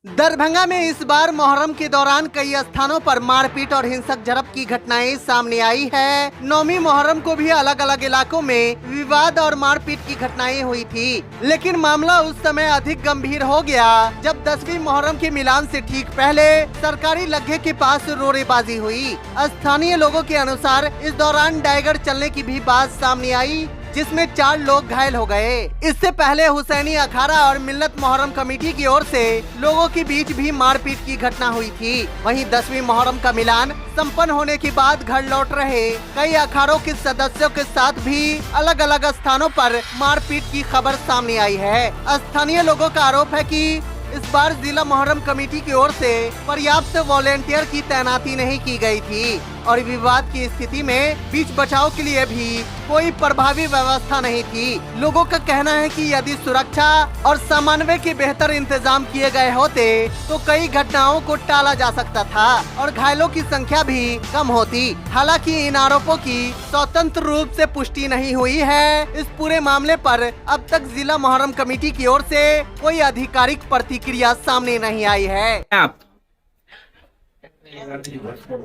दरभंगा में इस बार मोहर्रम के दौरान कई स्थानों पर मारपीट और हिंसक झड़प की घटनाएं सामने आई है। 9वीं मोहर्रम को भी अलग अलग इलाकों में विवाद और मारपीट की घटनाएं हुई थी, लेकिन मामला उस समय अधिक गंभीर हो गया जब 10वीं मोहर्रम के मिलान से ठीक पहले सरकारी लग्गे के पास रोरेबाजी हुई। स्थानीय लोगों के अनुसार इस दौरान डायगर चलने की भी बात सामने आई, जिसमें 4 लोग घायल हो गए। इससे पहले हुसैनी अखाड़ा और मिल्लत मोहर्रम कमेटी की ओर से लोगों के बीच भी मारपीट की घटना हुई थी। वहीं 10वीं मोहर्रम का मिलान संपन्न होने के बाद घर लौट रहे कई अखाड़ों के सदस्यों के साथ भी अलग अलग स्थानों पर मारपीट की खबर सामने आई है। स्थानीय लोगों का आरोप है कि इस बार जिला मोहर्रम कमेटी की ओर से पर्याप्त वॉलेंटियर की तैनाती नहीं की गई थी और विवाद की स्थिति में बीच बचाव के लिए भी कोई प्रभावी व्यवस्था नहीं थी। लोगों का कहना है कि यदि सुरक्षा और समन्वय के बेहतर इंतजाम किए गए होते तो कई घटनाओं को टाला जा सकता था और घायलों की संख्या भी कम होती। हालांकि इन आरोपों की स्वतंत्र रूप से पुष्टि नहीं हुई है। इस पूरे मामले पर अब तक जिला मोहर्रम कमेटी की ओर से कोई आधिकारिक प्रतिक्रिया सामने नहीं आई है। आप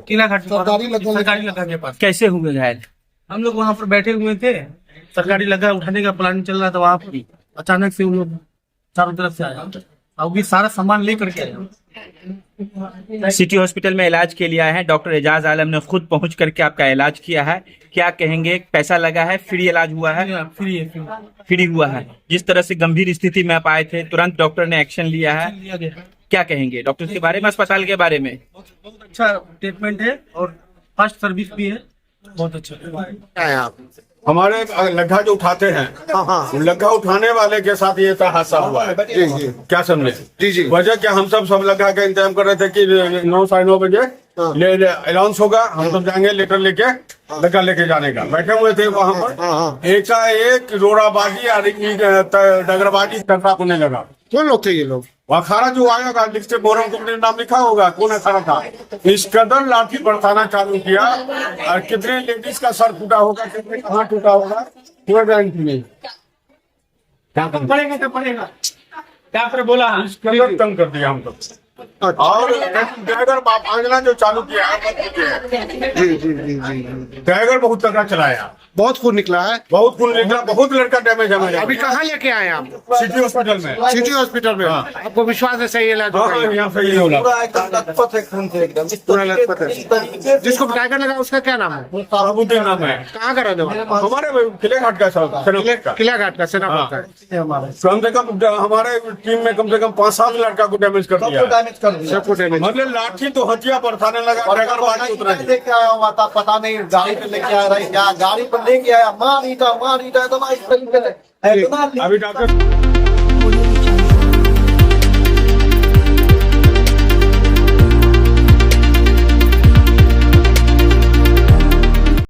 किला घाट सरकारी लगा के पास कैसे हुए घायल? हम लोग वहाँ पर बैठे हुए थे, सरकारी लगा उठाने का प्लान चल रहा था। वहाँ पर अचानक से उन लोग चारों तरफ से आया और भी सारा सामान लेकर के आया। सिटी हॉस्पिटल में इलाज के लिए आए हैं। डॉक्टर एजाज आलम ने खुद पहुंच करके आपका इलाज किया है। क्या कहेंगे? पैसा लगा है, फ्री इलाज हुआ है? फ्री हुआ है। जिस तरह से गंभीर स्थिति में आप आए थे, तुरंत डॉक्टर ने एक्शन लिया है। क्या कहेंगे डॉक्टर के बारे में, अस्पताल के बारे में? बहुत अच्छा ट्रीटमेंट है और फास्ट सर्विस भी है, बहुत अच्छा। हमारे लग्गा जो उठाते हैं, लग्गा उठाने वाले के साथ ये हादसा हुआ है। क्या समझे? जी। वजह क्या, हम सब लग्गा का इंतजाम कर रहे थे कि 9 साढ़े 9 बजे अनाउंस होगा, हम सब जाएंगे लेटर लेके लग्गा लेके जाने का। बैठे हुए थे वहाँ पर, एक रोड़ाबाजी डगरबाजी टकराव होने लगा। कौन लोग थे ये लोग? अखाड़ा जो आएगा जिससे मोहर्रम कंपनी नाम लिखा होगा, कौन अखाड़ा था? इस कदर लाठी बरसाना चालू किया और कितने लेडीज का सर टूटा होगा, कितने कहाँ टूटा होगा, पूरा गारंटी नहीं। पड़ेगा क्या पर बोला, इस कदर तंग कर दिया हमको। और टाइगर आंगना जो चालू किया है, जी। टाइगर बहुत तगड़ा चलाया, बहुत खून निकला है, बहुत लड़का डैमेज है। अभी कहाँ लेके आए आप? सिटी हॉस्पिटल में। सिटी हॉस्पिटल में। आपको विश्वास है सही इलाज होगा? यहाँ सही होगा। पूरा लखपत है। जिसको टाइगर लगा उसका क्या नाम है? साहबुद्दीन नाम है। कहाँ का रहने वाला? हमारे किले घाट का किला घाट का सेनापति है। कम से कम हमारे टीम में कम से कम 5-7 लड़का को डैमेज कर दिया। सबको डैमेज। मतलब लाठी तो हथिया बरसाने लगा, लेके आया हुआ था, पता नहीं गाड़ी पे लेके आ रहा है क्या, गाड़ी पर लेके आया, मार ईटा तो अभी डॉक्टर